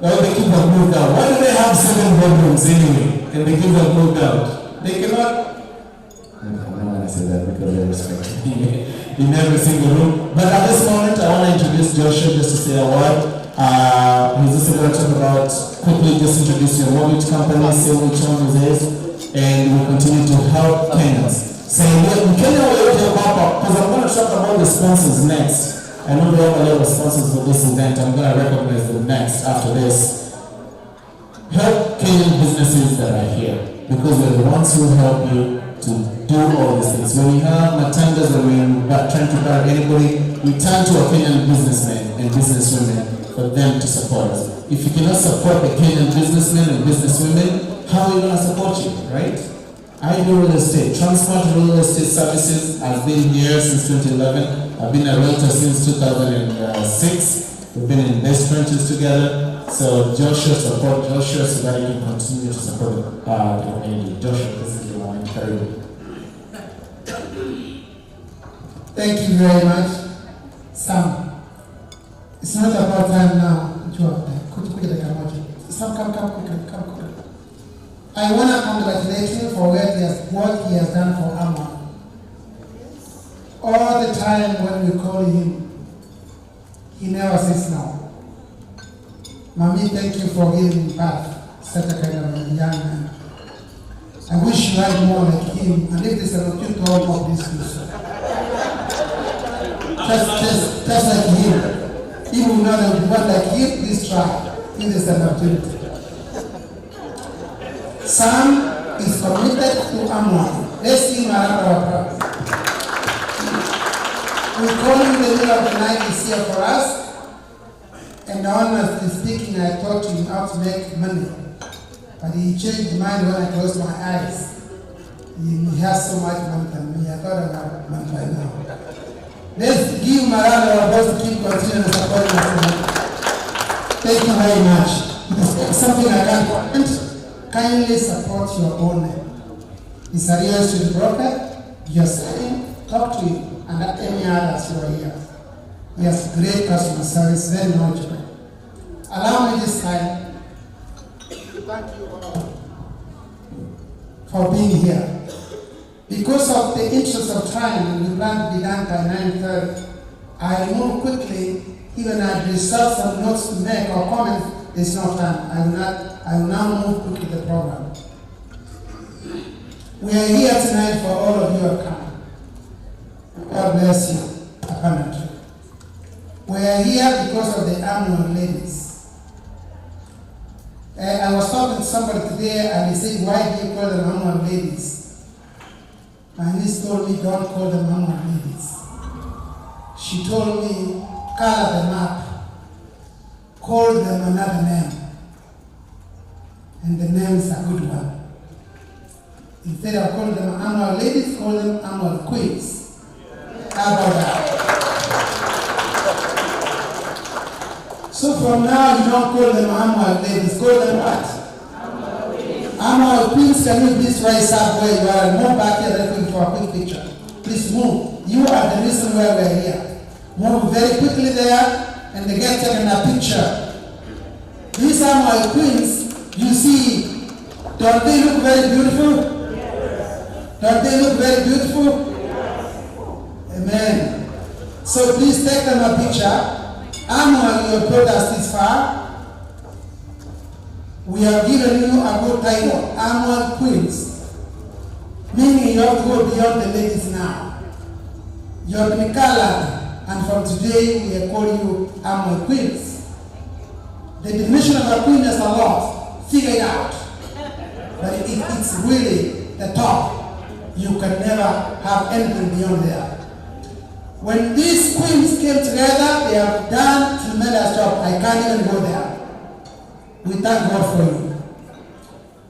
Well, the kids have moved out. Why do they have 7 bedrooms anyway? And the kids have moved out. They cannot. I don't want to say that because I respect me in every single room. But at this moment, I want to introduce Joshua just to say a word. He's just going to talk about, quickly just introduce your mortgage company, say which one it is, and we'll continue to help Kenyans. So in Kenya, we're going to pop up because I'm going to talk about the sponsors next. I know they have a lot of sponsors for this event. I'm going to recognize them next after this. Help Kenyan businesses that are here because they're the ones who help you to do all these things. When we have matangas or when we're trying to buy anybody, we turn to our Kenyan businessmen and businesswomen for them to support us. If you cannot support the Kenyan businessmen and businesswomen, how are you going to support you, right? I do real estate. Transport Real Estate Services has been here since 2011. I've been a realtor since 2006. We've been in best ventures together. So Joshua, support Joshua so that you can continue to support the community. Joshua, this is your one. Carry on. Thank you very much, Sam. It's not about time now. Sam, come quickly. I want to congratulate him for what he has done for AMWAG. All the time when we call him, he never says no. Mommy, thank you for giving birth such a kind of a young man. I wish you had more like him, and if there's an opportunity to all of this issue. Just like him. Even though that we want like him, please try. It is an opportunity. Sam is committed to AMWAG. Let's see him around our crowd. We call him the middle of the night, he's here for us. And honestly speaking, I taught him how to make money. But he changed his mind when I closed my eyes. He has so much money than me. I thought I had money by now. Let's give him a round of applause to keep continuing supporting us. Thank you very much. It's something I can't comment. Kindly support your owner. He's a real estate broker. You're selling, talk to him, and any others who are here. He has great customer service, very knowledgeable. Allow me this time to thank you all for being here. Because of the interest of time, we plan to be done by 9:30. I move quickly, even I reserve some notes to make or comments. There's no time. I will now move quickly the program. We are here tonight for all of you who have come. God bless you, apparently. We are here because of the AMWAG ladies. I was talking to somebody today and he said, why do you call them AMWAG ladies? My niece told me, don't call them AMWAG ladies. She told me, color them up. Call them another name. And the name is a good one. Instead of calling them AMWAG ladies, call them AMWAG queens. How about that? So from now, you don't call them AMWAG ladies, call them what? AMWAG queens. Can you please rise up where you are? Move back here, looking for a quick picture. Please move. You are the reason why we are here. Move very quickly there. And they get taken a picture. These are my queens. You see, don't they look very beautiful? Yes. Don't they look very beautiful? Yes. Amen. So please take them a picture. AMWAG, you have brought us this far. We have given you a good title, AMWAG Queens. Meaning you have to go beyond the ladies now. You have been colored. And from today, we are calling you AMWAG Queens. The definition of a queen is a lot. Figure it out. But it's really the top. You can never have anything beyond there. When these queens came together, they have done a tremendous job. I can't even go there. We thank God for you.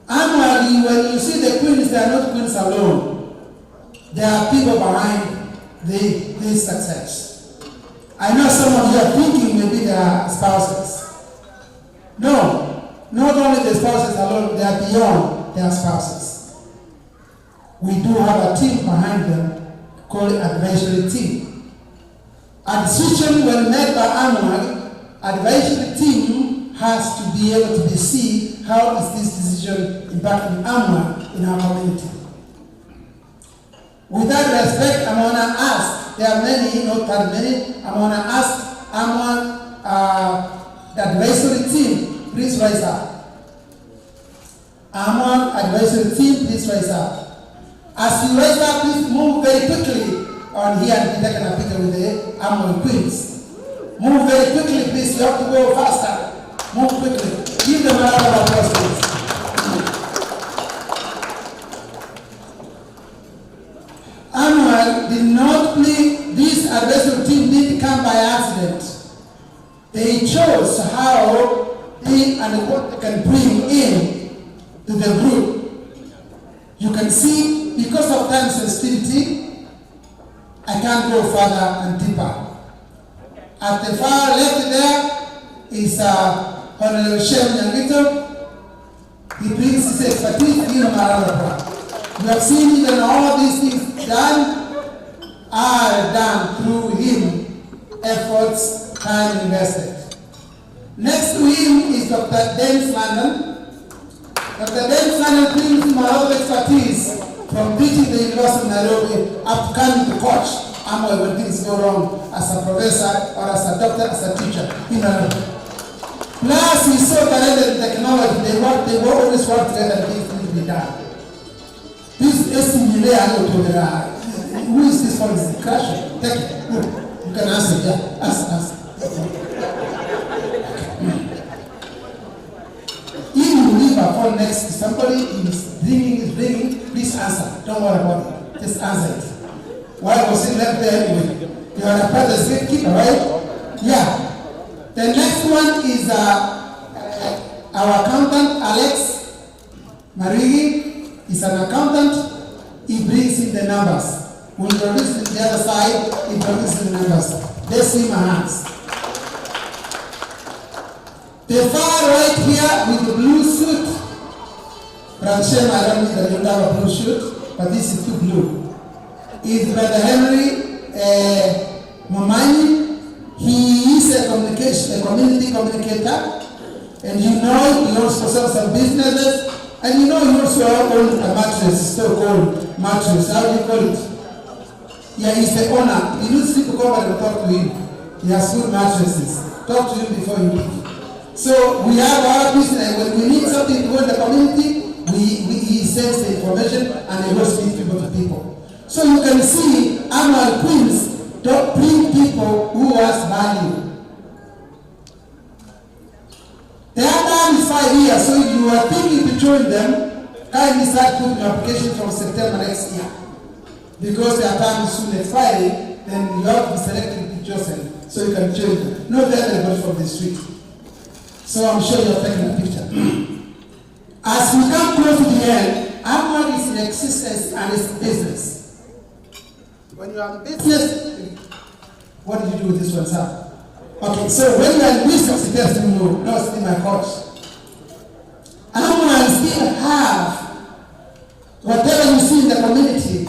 AMWAG, when you see the queens, they are not queens alone. There are people behind this success. I know some of you are thinking maybe they are spouses. No, not only the spouses alone, they are beyond their spouses. We do have a team behind them called advisory team. A decision when made by AMWAG, advisory team has to be able to see how is this decision impacting AMWAG in our community. With that respect, I'm going to ask, there are many, not that many, I'm going to ask AMWAG, the advisory team, please rise up. AMWAG advisory team, please rise up. As you rise up, please move very quickly on here and be taken a picture with the AMWAG queens. Move very quickly, please. You have to go faster. Move quickly. Give them a round of applause, please. AMWAG did not play, this advisory team didn't come by accident. They chose how they and what they can bring in to the group. You can see, because of time sensitivity, I can't go further and deeper. At the far left there is Honorable Shem Nyangito. He brings his expertise in Maralapa. You have seen even all of these things are done through him, efforts, time invested. Next to him is Dr. Dennis London. Dr. Dennis London brings him a lot of expertise from teaching the University of Nairobi up to coming to coach AMWAG when things go wrong as a professor or as a doctor, as a teacher in Nairobi. Plus, he's so talented in technology, they always work together and things need to be done. This estimate I know to who is this one? Is crashing? Take it. You can answer, yeah. Ask. If you leave a phone next to somebody, is bringing, please answer. Don't worry about it. Just answer it. Why was it left there anyway? You are a part of the gatekeeper, right? Yeah. The next one is our accountant, Alex Marigi. He's an accountant. He brings in the numbers. We'll introduce the other side, introduce the numbers. Let's see my hands. The far right here with the blue suit. Pranshem, I don't think that you have a blue suit, but this is too blue. Is Brother Henry Momani. He is a community communicator, and you know he also sells some businesses, and you know he also owns a mattress, so-called mattress. How do you call it? Yeah, he's the owner. You need to come and talk to him. He has good mattresses. Talk to him before you leave. So we have our business. When we need something to go in the community, he sends the information and he goes speak people to people. So you can see AMWAG Queens don't bring people who has value. Their time is 5 years, so if you are thinking to join them, kindly start putting your application from September next year. Because their time is soon expiring, then you have to be selected to be chosen, so you can join them. Not everybody from the street. So I'm sure you're taking a picture. As we come close to the end, AMWAG is in existence and it's business. When you are in business, what did you do with this one, sir? Okay, so when you are in business, it has to move. No, it's in my course. AMWAG still have whatever you see in the community.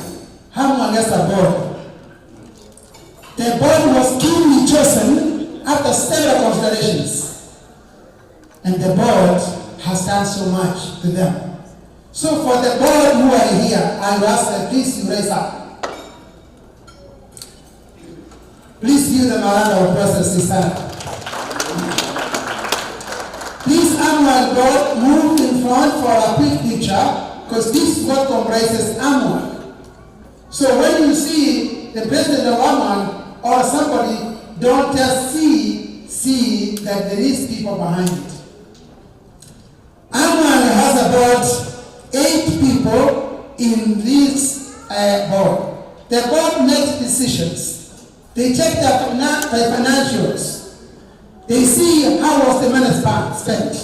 AMWAG has a board. The board was keenly chosen after several considerations. And the board has done so much to them. So for the board who are here, I will ask them, please raise up. Please give them a round of applause as they stand up. Please, AMWAG board, move in front for a quick picture, because this is what comprises AMWAG. So when you see the president of AMWAG or somebody, don't just see that there is people behind it. AMWAG has about 8 people in this board. The board makes decisions. They check their financials. They see how was the money spent.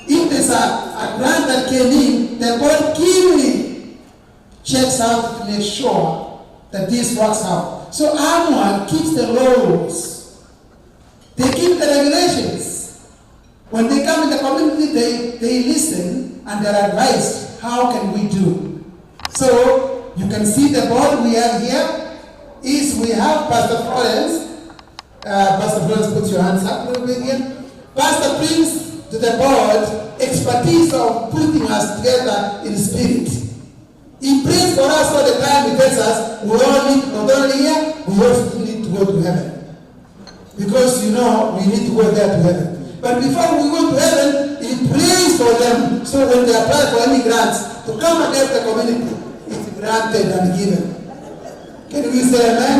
If there's a grant that came in, the board keenly checks out to make sure that this works out. So AMWAG keeps the laws. They keep the regulations. When they come in the community, they listen and they're advised, how can we do? So you can see the board we have here. We have Pastor Florence. Pastor Florence, put your hands up a little bit again. Pastor Prince to the board expertise of putting us together in spirit. He prays for us all the time. He tells us we all need, not only here, we also need to go to heaven. Because we need to go there to heaven. But before we go to heaven, he prays for them. So when they apply for any grants to come and help the community, it's granted and given. Can we say amen?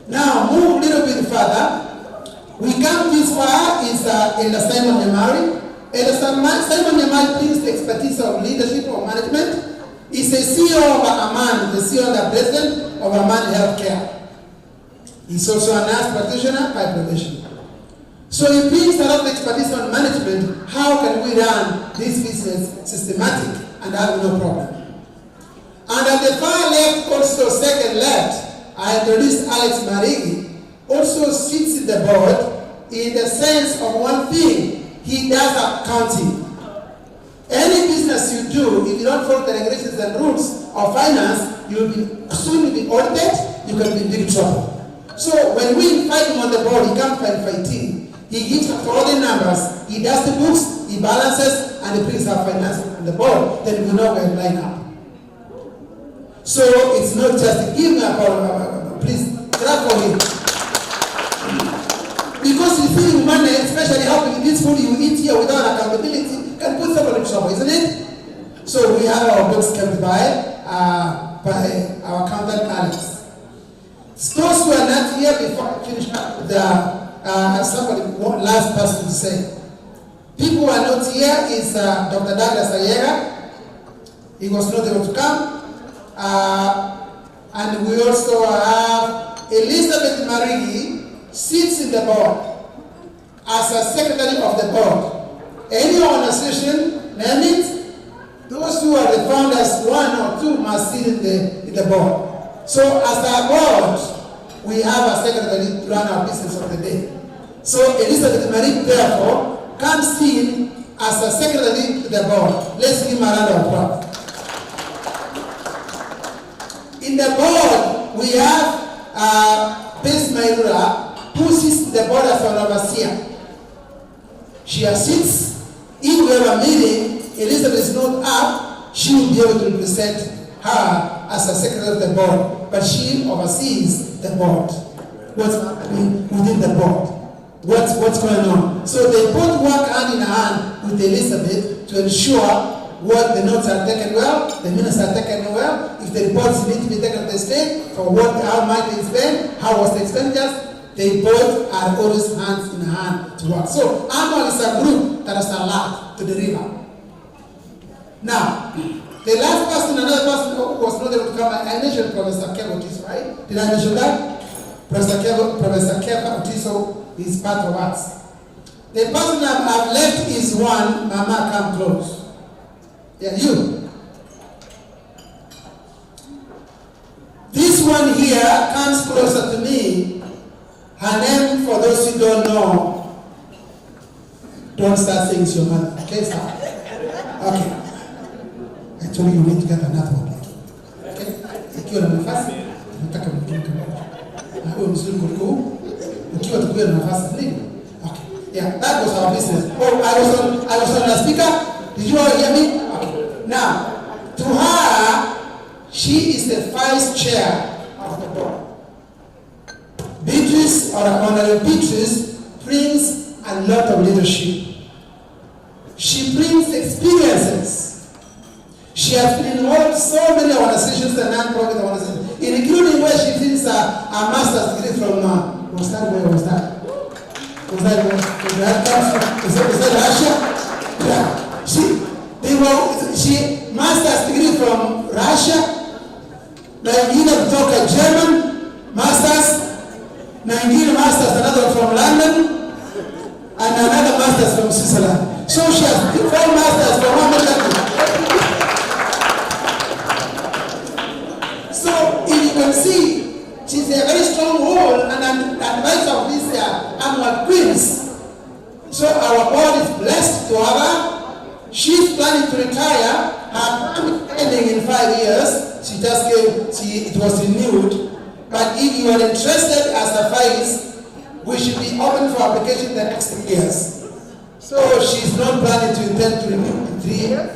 Now, move a little bit further. We come this far is Elder Simon Nyamari. Elder Simon Nyamari brings the expertise of leadership or management. He's the CEO of Aman, the CEO and the president of Aman Healthcare. He's also a nurse practitioner by profession. So he brings a lot of expertise on management. How can we run this business systematic and have no problem? And at the far left, also second left, I introduced Alex Marigi. Also sits in the board in the sense of one thing, he does accounting. Any business you do, if you don't follow the regulations and rules of finance, you will be soon be audited, you can be in big trouble. So when we invite him on the board, he comes fighting. He gives us all the numbers, he does the books, he balances, and he brings our finance on the board, then we know where to line up. So it's not just give me a call, please clap for him. Because you feel money, especially helping this food you eat here without accountability, can put someone in trouble, isn't it? So we have our books kept by our accountant Alex. Those who are not here, before I finish up, somebody last person to say. People who are not here is Dr. Douglas Ayega. He was not able to come. And we also have Elizabeth Marigi, sits in the board as a secretary of the board. Any organization, name it, those who are the founders, one or two must sit in the board. So as a board, we have a secretary to run our business of the day. So Elizabeth Marigi, therefore, comes in as a secretary to the board. Let's give him a round of applause. In the board, we have Bess Mairura, who sits in the board as an overseer. She sits. If we have a meeting, Elizabeth is not up, she will be able to represent her as a secretary of the board, but she oversees the board. What's happening within the board? What's going on? So they both work hand in hand with Elizabeth to ensure what the notes are taken well, the minutes are taken well, if the reports need to be taken to the state, for how much they spend, how was the expenditures, they both are always hands in hand to work. So AMWAG is a group that is allowed to deliver. Now, the last person, another person who was not able to come, I mentioned Professor Kevo Otiso, right? Did I mention that? Professor Kevo Otiso is part of us. The person I've left is one, Mama, come close. Yeah, you. This one here comes closer to me. Her name, for those who don't know, don't start saying it's your mother. Okay, stop. Okay. Actually, you need to get another one. Okay? Ikiwa na nafasi, nataka mwingine mmoja. Na huyo mzungu mkuu, ukiwa tukiwa na nafasi nini? Okay. Yeah, that was our business. Oh, I was on the speaker. Did you all hear me? Okay. Now, to her, she is the vice chair of the board. Beatrice, or Honorable Beatrice, brings a lot of leadership. She brings experiences. She has been involved in so many organizations and non-profit organizations, including where she brings a master's degree from, was that Russia? Yeah. She master's degree from Russia, Nigeria kutoka German, masters, Nigeria masters, another from London, and another masters from Switzerland. So she has 4 masters from one country. So if you can see, she's a very strong role and an advisor of this AMWAG Queens. So our board is blessed to have her. She's planning to retire. Her term ending in 5 years. She just gave, it was renewed. But if you are interested as a vice, we should be open for application the next 3 years. So she's not planning to intend to renew in 3 years.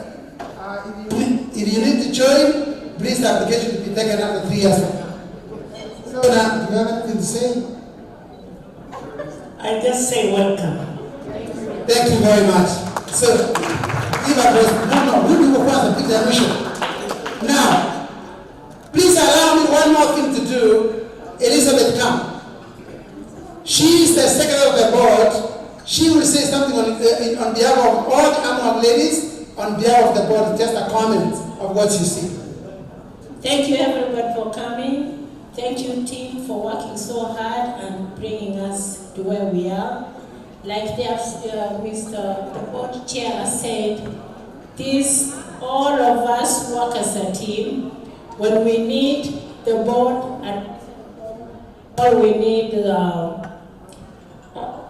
If you need to join, please the application will be taken after 3 years from now. So now, do you have anything to say? I just say welcome. Thank you very much. So, give a present. No, we will pass a picture mission. Now, please allow me one more thing to do. Elizabeth, come. She is the secretary of the board. She will say something on behalf of all the AMWAG ladies, on behalf of the board, just a comment of what you see. Thank you everyone for coming. Thank you team for working so hard and bringing us to where we are. Like the board chair said, all of us work as a team. When we need the board or we need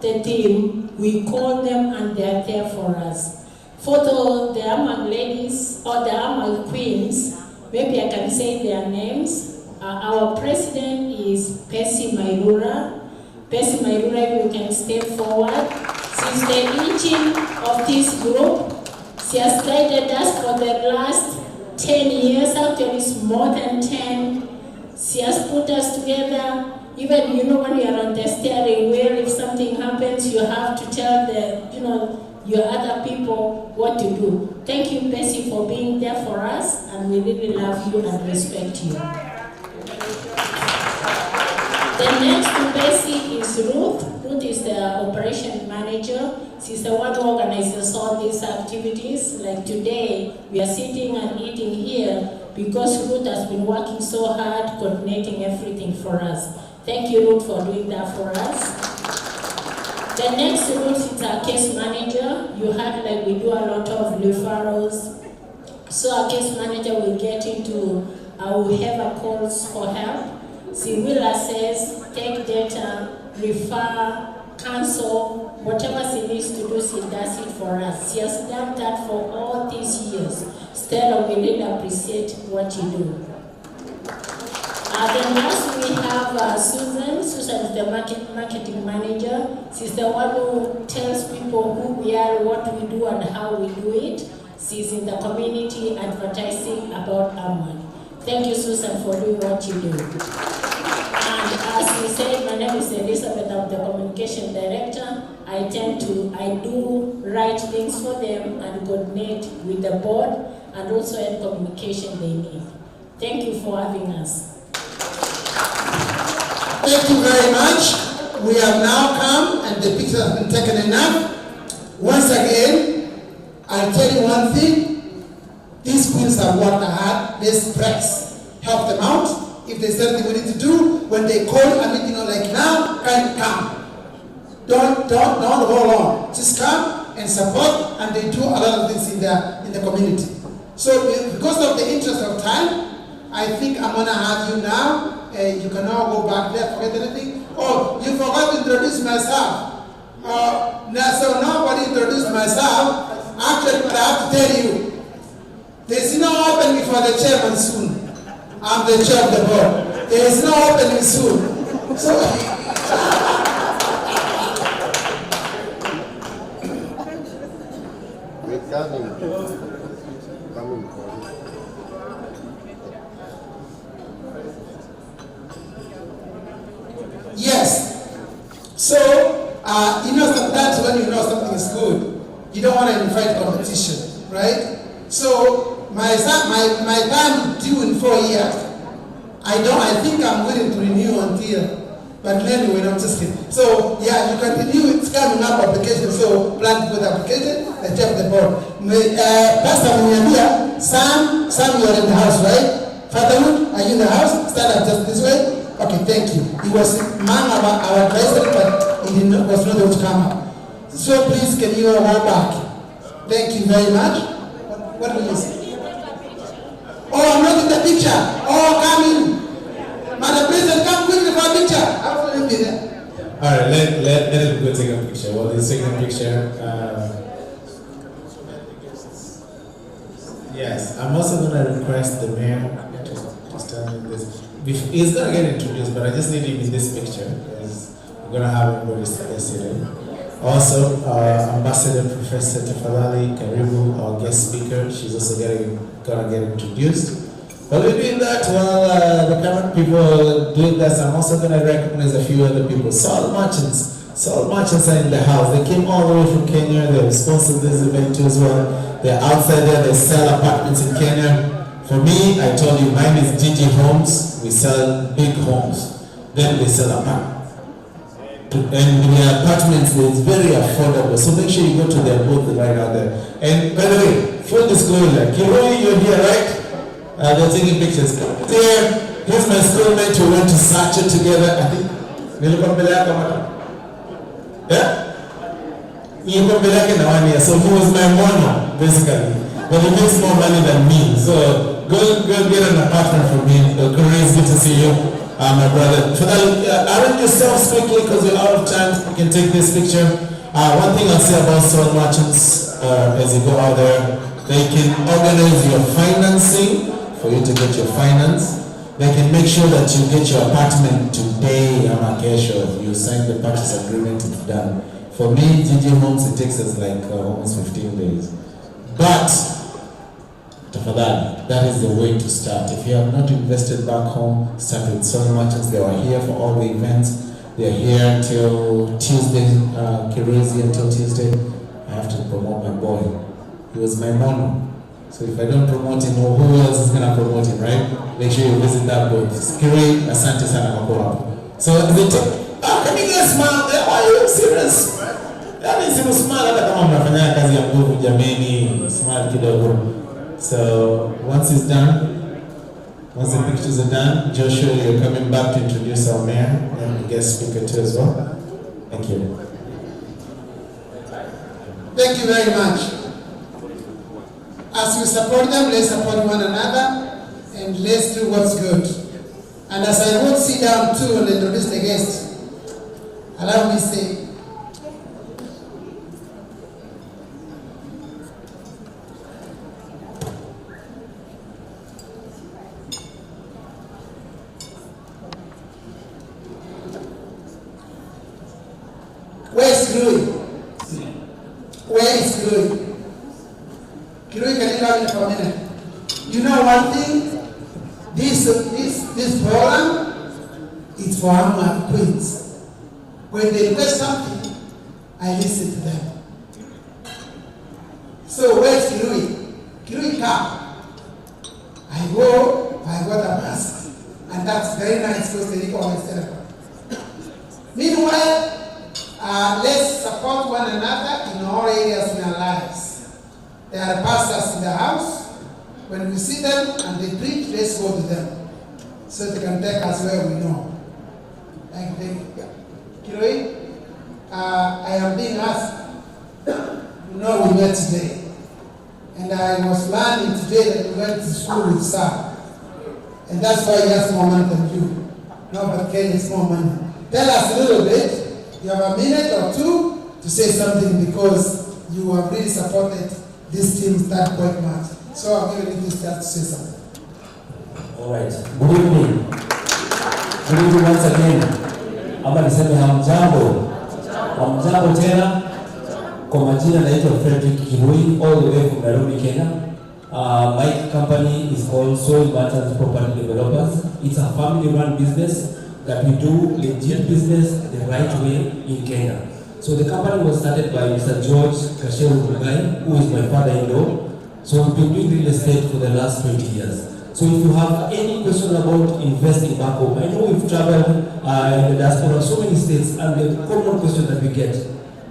the team, we call them and they are there for us. For the AMWAG ladies or the AMWAG queens, maybe I can say their names. Our president is Percy Mairura. Percy Mairura, if you can step forward. Since the aging of this group, she has guided us for the last 10 years, actually it's more than 10. She has put us together. Even, when you are on the steering wheel, if something happens, you have to tell your other people what to do. Thank you, Bessie, for being there for us, and we really love you and respect you. The next to Bessie is Ruth. Ruth is the operation manager. She's the one who organizes all these activities. Like today, we are sitting and eating here because Ruth has been working so hard coordinating everything for us. Thank you, Ruth, for doing that for us. The next Ruth is our case manager. You heard like we do a lot of referrals. So our case manager will get into whoever calls for help. She will assess, take data, refer, cancel, whatever she needs to do, she does it for us. She has done that for all these years. Stella, we really appreciate what you do. Then last we have Susan. Susan is the marketing manager. She's the one who tells people who we are, what we do, and how we do it. She's in the community advertising about AMWAG. Thank you, Susan, for doing what you do. And as we said, my name is Elizabeth. I'm the communication director. I do write things for them and coordinate with the board and also any communication they need. Thank you for having us. Thank you very much. We have now come and the picture has been taken enough. Once again, I'll tell you one thing. These queens have worked hard. Let's press. Help them out. If there's something we need to do, when they call a meeting like now, come. Don't hold on. Just come and support, and they do a lot of things in the community. So because of the interest of time, I think I'm gonna have you now. You can now go back there, forget anything. Oh, you forgot to introduce myself. So nobody introduced myself. Actually, but I have to tell you, there's no opening for the chairman soon. I'm the chair of the board. There is no opening soon. So we're coming. yes. So sometimes when you know something is good, you don't want to invite competition, right? So my time is due in 4 years. I think I'm willing to renew until, but anyway, I'm just kidding. So yeah, you can renew. It's coming up application. So plan to put application. The chair of the board. Pastor Munyambia, Sam, you are in the house, right? Fatherhood, are you in the house? Stand up just this way. Okay, thank you. He was among our president, but he was not able to come up. So please, can you walk back? Thank you very much. What will you say? Oh, I'm not in the picture. Oh, come in. Madam President, come quickly for a picture. Absolutely there. All right, let him go take a picture. While he's taking a picture, yes, I'm also going to request the mayor to stand in this. He's going to get introduced, but I just need him in this picture because we're going to have everybody yesterday. Also, Ambassador Professor Tafadhali Karibu, our guest speaker, she's also gonna get introduced. But we're doing that while the current people doing this. I'm also gonna recognize a few other people. Salt merchants are in the house. They came all the way from Kenya. They're sponsored this event too as well. They're outside there. They sell apartments in Kenya. For me, I told you, mine is GG Homes. We sell big homes. Then they sell apartments. And the apartments, it's very affordable. So make sure you go to their booth right out there. And by the way, full disclosure, Kiroi, you're here, right? They're taking pictures. There, here's my schoolmate who went to Sacha together. I think, yeah? So he was my mono, basically. But he makes more money than me. So go get an apartment from him. Kiroi, it's good to see you. My brother. So arrange yourselves quickly because we're out of time. You can take this picture. One thing I'll say about salt merchants as you go out there, they can organize your financing for you to get your finance. They can make sure that you get your apartment today. I'm okay, sure. You sign the purchase agreement, it's done. For me, GG Homes, it takes us like almost 15 days. But Tafadhali, that is the way to start. If you have not invested back home, start with salt merchants. They are here for all the events. They are here till Tuesday, Kirezi until Tuesday. I have to promote my boy. He was my mono. So if I don't promote him, who else is going to promote him, right? Make sure you visit that booth. Kirei, asante sana kwa. So can you guys smile? Why are you serious? Yaani simu smile hata kama mnafanya kazi ya nguvu jameni, smile kidogo. So once it's done, once the pictures are done, Joshua, you're coming back to introduce our mayor and the guest speaker too as well. Thank you. Thank you very much. As we support them, let's support one another and let's do what's good. And as I would sit down too and introduce the guest, allow me to say, where is Kirui? Where is Kirui? Kirui, can you come in for a minute? You know one thing? This program is for AMWAG queens. When they request something, I listen to them. So where's Kirui? Kirui, come. I got a mask. And that's very nice because they need always telephone. Meanwhile, let's support one another in all areas in our lives. There are pastors in the house. When we see them and they preach, let's go to them so they can take us where we know. Like Kiroi, I am being asked, we met today. And I was learning today that we went to school with Sam. And that's why he has more money than you. No, but Ken has more money. Tell us a little bit. You have a minute or two to say something because you have really supported this team that quite much. So I'll give you this chance to say something. All right. Good evening. Good evening once again. Ama niseme hamjambo. Hamjambo tena. Kwa majina naitwa Frederick Kirui, all the way from Nairobi, Kenya. My company is called Soil Merchants Property Developers. It's a family-run business that we do legit business the right way in Kenya. So the company was started by Mr. George Kasheru Mugai, who is my father-in-law. So we've been doing real estate for the last 20 years. So if you have any question about investing back home, I know we've traveled in the diaspora, so many states, and the common question that we get,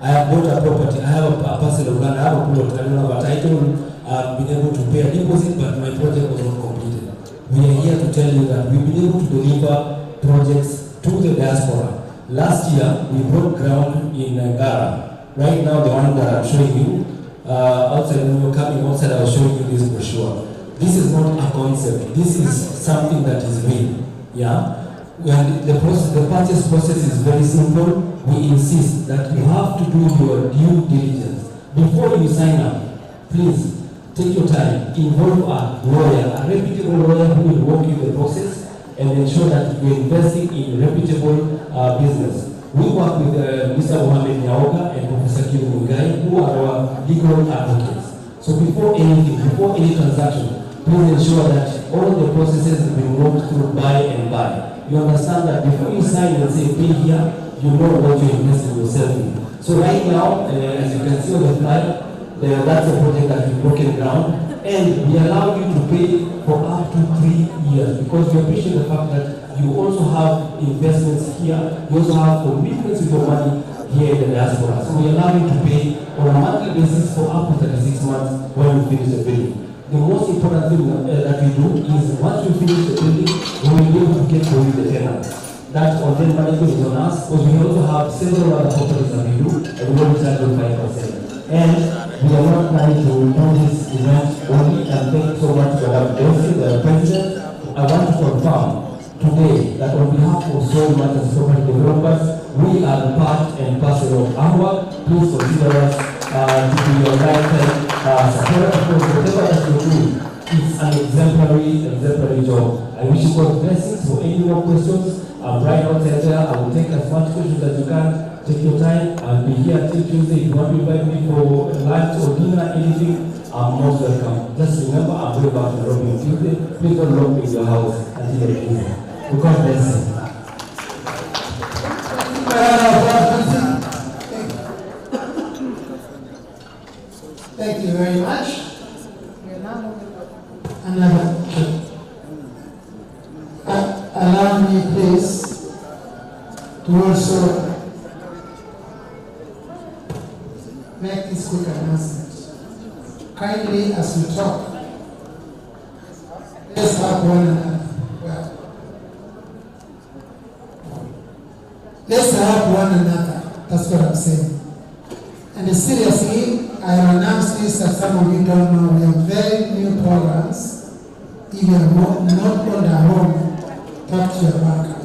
I have bought a property, I have a parcel of land, I have a plot, I don't have a title, I've been able to pay a deposit, but my project was not completed. We are here to tell you that we've been able to deliver projects to the diaspora. Last year, we broke ground in Gara. Right now, the one that I'm showing you, outside, when you're coming outside, I was showing you this brochure. This is not a concept. This is something that is real. Yeah? The purchase process is very simple. We insist that you have to do your due diligence. Before you sign up, please take your time, involve a lawyer, a reputable lawyer who will walk you the process and ensure that you're investing in reputable business. We work with Mr. Mohamed Nyaoga and Professor Kiru Mugai, who are our legal advocates. So before anything, before any transaction, please ensure that all the processes have been walked through buy and buy. You understand that before you sign and say pay here, you know what you're investing yourself in. So right now, as you can see on the slide, that's a project that we've broken ground, and we allow you to pay for up to 3 years because we appreciate the fact that you also have investments here, you also have commitments with your money here in the diaspora. So we allow you to pay on a monthly basis for up to 36 months when we finish the building. The most important thing that we do is once we finish the building, we will be able to get for you the tenant. That hotel management is on us because we also have several other properties that we do and we only charge you 5%. And we are not planning to do this event only, and thank you so much to our the president. I want to confirm today that on behalf of so much as property developers, we are part and parcel of AMWAG. Please consider us to be your lifetime supporter because whatever that you do is an exemplary job. I wish you God's blessings. For any more questions, I'm right outside there. I will take as much questions as you can. Take your time. I'll be here till Tuesday. If you want to invite me for lunch or dinner, anything, I'm most welcome. Just remember, I'm going back to Nairobi on Tuesday. Please don't lock me in your house until you're Tuesday. God bless you. Thank you very much. Another. Allow me, please, to also make this quick announcement. Kindly, as we talk, let's have one another. Well, let's help one another. That's what I'm saying. And seriously, I announce this that some of you don't know. We have very new programs. If you are not on the home, talk to your banker.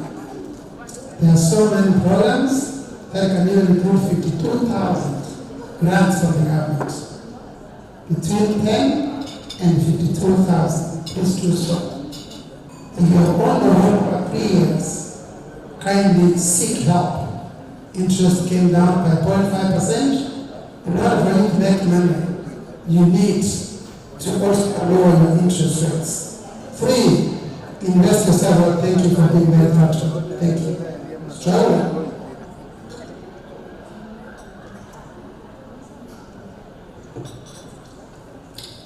There are so many programs that can even include 52,000 grants from the government. Between 10 and 52,000. Please do so. If you are on the home for 3 years, kindly seek help. Interest came down by 0.5%. In order for you to make money, you need to also lower your interest rates. 3, invest yourself. Thank you for being very thoughtful. Thank you. Strong.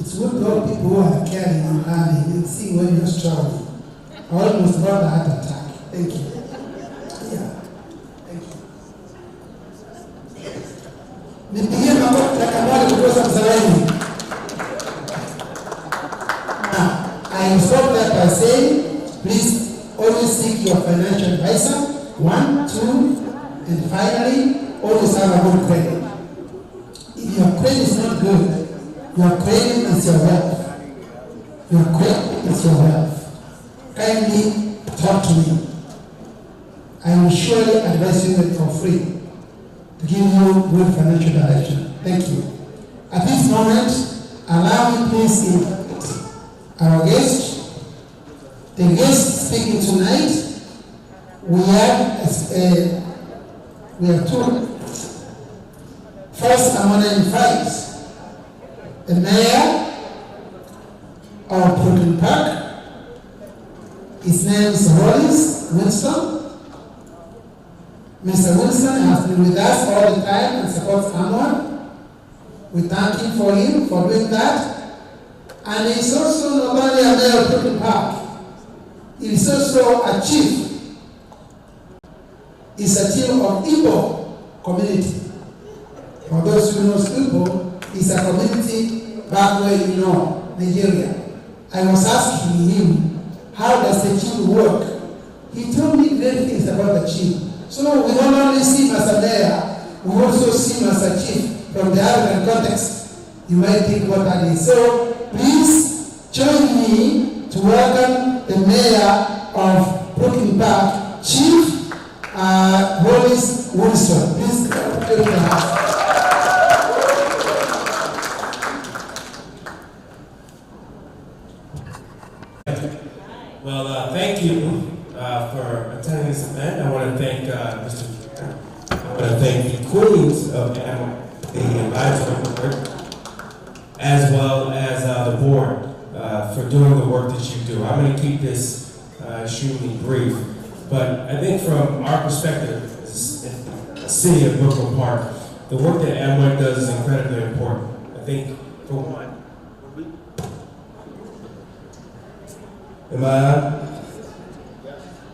It's good to all people who are caring and learning and see when you're struggling. I almost got a heart attack. Thank you. Yeah. Thank you. Nipigie makofi takabali kukosa msalani. Now, I stop that by saying, please always seek your financial advisor. 1, 2, and finally, always have a good credit. If your credit is not good, your credit is your wealth. Your credit is your wealth. Kindly talk to me. I will surely advise you for free to give you good financial direction. Thank you. At this moment, allow me please to invite our guest. The guest speaking tonight, we have two. First, I want to invite the mayor of Brooklyn Park. His name is Rollins Winston. Mr. Winston has been with us all the time and supports AMWAG. We thank him for doing that. And he's also not only a mayor of Brooklyn Park, he's also a chief. He's a chief of Igbo community. For those who know Igbo, it's a community back where you know, Nigeria. I was asking him, how does the chief work? He told me great things about the chief. So we don't only see him as a mayor, we also see him as a chief from the African context. You might think what that is. So please join me to welcome the mayor of Brooklyn Park, Chief Rollins Winston. Please give him a hand. Well, thank you for attending this event. I want to thank Mr. of the advisory board, as well as the board, for doing the work that you do. I'm going to keep this extremely brief, but I think from our perspective, as a city of Brooklyn Park, the work that AMWAG does is incredibly important. I think, for one, am I on?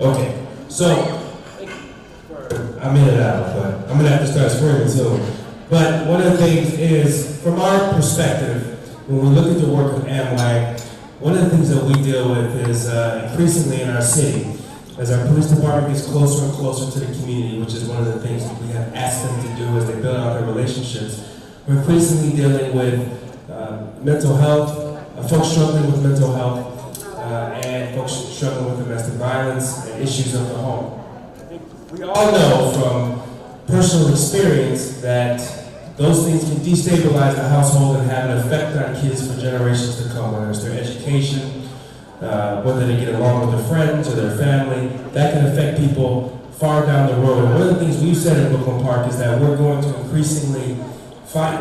Okay, so I'm in and out, but I'm gonna have to start screaming soon. But one of the things is, from our perspective, when we look at the work of AMWAG, one of the things that we deal with is increasingly in our city, as our police department gets closer and closer to the community, which is one of the things that we have asked them to do as they build out their relationships. We're increasingly dealing with mental health, folks struggling with mental health, and folks struggling with domestic violence and issues of the home. We all know from personal experience that those things can destabilize the household and have an effect on kids for generations to come, whether it's their education, whether they get along with their friends or their family. That can affect people far down the road. And one of the things we've said at Brooklyn Park is that we're going to increasingly fight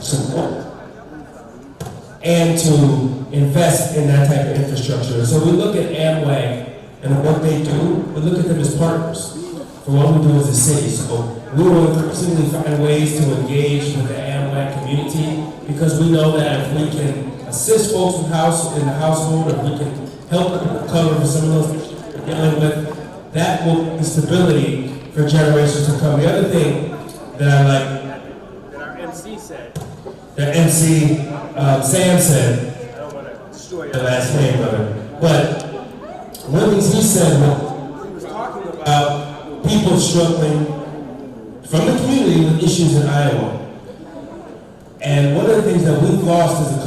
support and to invest in that type of infrastructure. So we look at AMWAG and what they do, we look at them as partners for what we do as a city. So we will increasingly find ways to engage with the AMWAG community, because we know that if we can assist folks in the household, or if we can help them recover from some of those issues they're dealing with, that will be stability for generations to come. The other thing that I like, that our MC said, that MC Sam said, I don't want to destroy your last name, brother, but one of the things he said was, he was talking about people struggling from the community with issues in Iowa. And one of the things that we've lost as a